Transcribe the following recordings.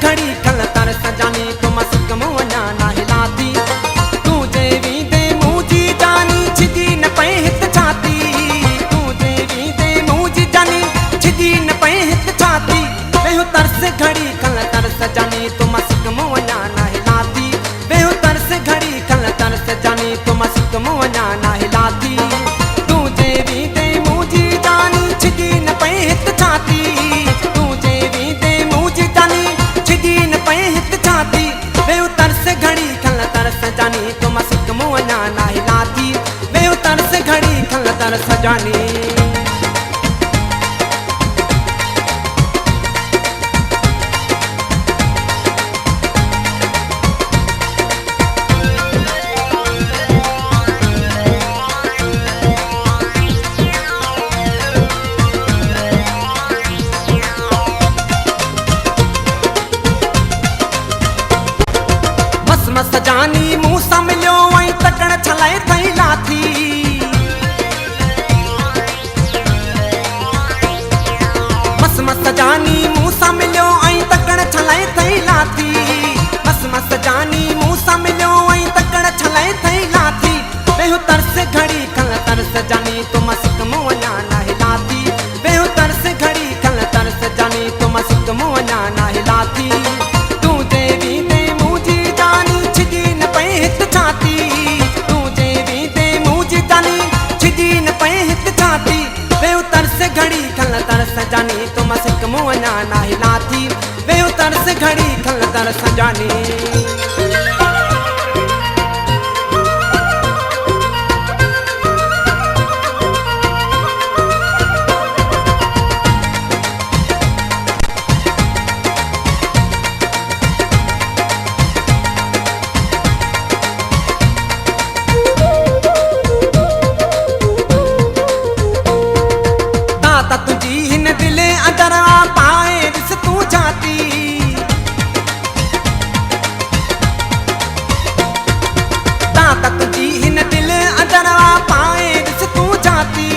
घड़ी खल तर सजानी तुम सिक मुआना ना हिलाती तुझे भी दे मुझी जानी छिदी न पे हित छाती तुझे भी दे मुझी जानी छिदी न पे हित छाती बेहु तरस घड़ी खल तर सजानी तुम सिक मुआना ना हिलाती बेहु तरस घड़ी खल तर सजानी तुम सिक मुआना ना हिलाती तुझे भी दे मुझी जानी छिदी न पे हित छाती तुझे भी दे मुझी जानी छिदी न पे हित छाती बेहु तरस घड़ी खल तर सजानी तुम सिक मुआना ना हिलाती बेहु तरस घड़ी खल तर सजानी मस जानी मुँह सा मिलो वहीं तकड़ छलाए थई लाथी मस जानी मुँह सा मिलो वहीं तकड़ छलाए थई लाथी मस जानी मुँह सा मिलो वहीं तकड़ छलाए थई लाथी बेहु तरस घड़ी खल तरस जानी तुम सिक मुआना ना हिलाती बेहु तरस घड़ी खल तरस जानी तुम सिक मुआना ना हिलाती तुझे भी दे मुझी जानी छिदी न पे हित छाती तुझे भी दे मुझी जानी छिदी न पे हित छाती बेहु तरस घड़ी खल तरस जानी तुम सिक मुआना ना हिलाती बेहु तरस घड़ी खल तरस जानी तुझी हिन दिले अंदरा पाए रिस तू जाती ताता तुझी हिन दिले अंदरा पाए रिस तू जाती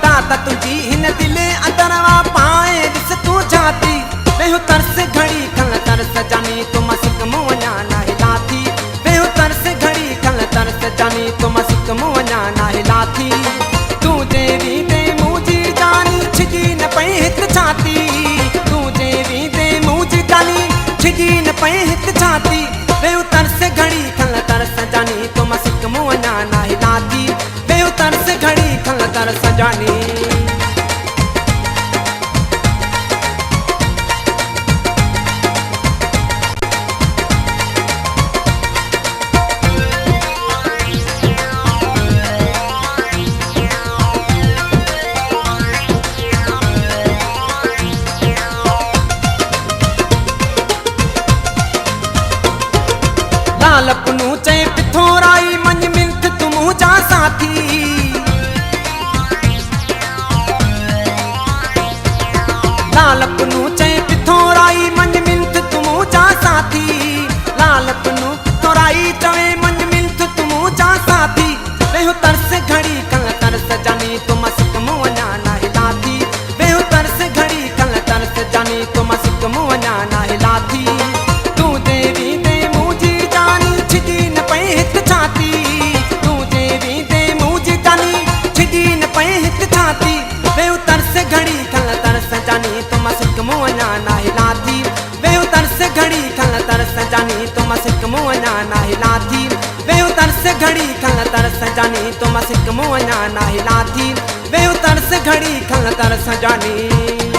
ताता तुझी हिन दिले अंदरा पाए रिस तू जाती बेहु तरस घड़ी खल तरस जानी तुम सिक मुआना ना हिलाती बेहु तरस घड़ी खल तरस जानी तुम सिक मुआना ना हिलाती तुझे भी दे मुझी जानी छिदी न पे हित छाती तुझे भी दे मुझी जानी छिदी न पे हित छाती बेहु तरस घड़ी खल तरस जानी तुम सिक मुआना ना हिलाती बेहु तरस घड़ी खल तरस जानी लालपनू चे पिथोराई मंज मिंथ तुम जा साथी लालपनू चे पिथोराई मंज मिंथ तुम जा साथी लालपनू पिथोराई चवे मंज मिंथ तुम जा साथी बेहु तरस घड़ी खल तरस जानी तुम सिक मुआना ना हिलाती बेहु तरस घड़ी खल तरस जानी तुम सिक मुआना ना हिलाती तुझे भी दे मुझी जानी छिदी न पे हित छाती तुझे भी दे मुझी जानी छिदी न पे हित छाती बेहु तरस घड़ी खल तरस जानी तुम सिक मुआना ना हिलाती बेहु तरस घड़ी खल तरस जानी तुम सिक मुआना ना हिलाती बेहु तरस घड़ी खल तरस जानी तुम सिक मुआना ना हिलाती बेहु तरस घड़ी खल तरस जानी।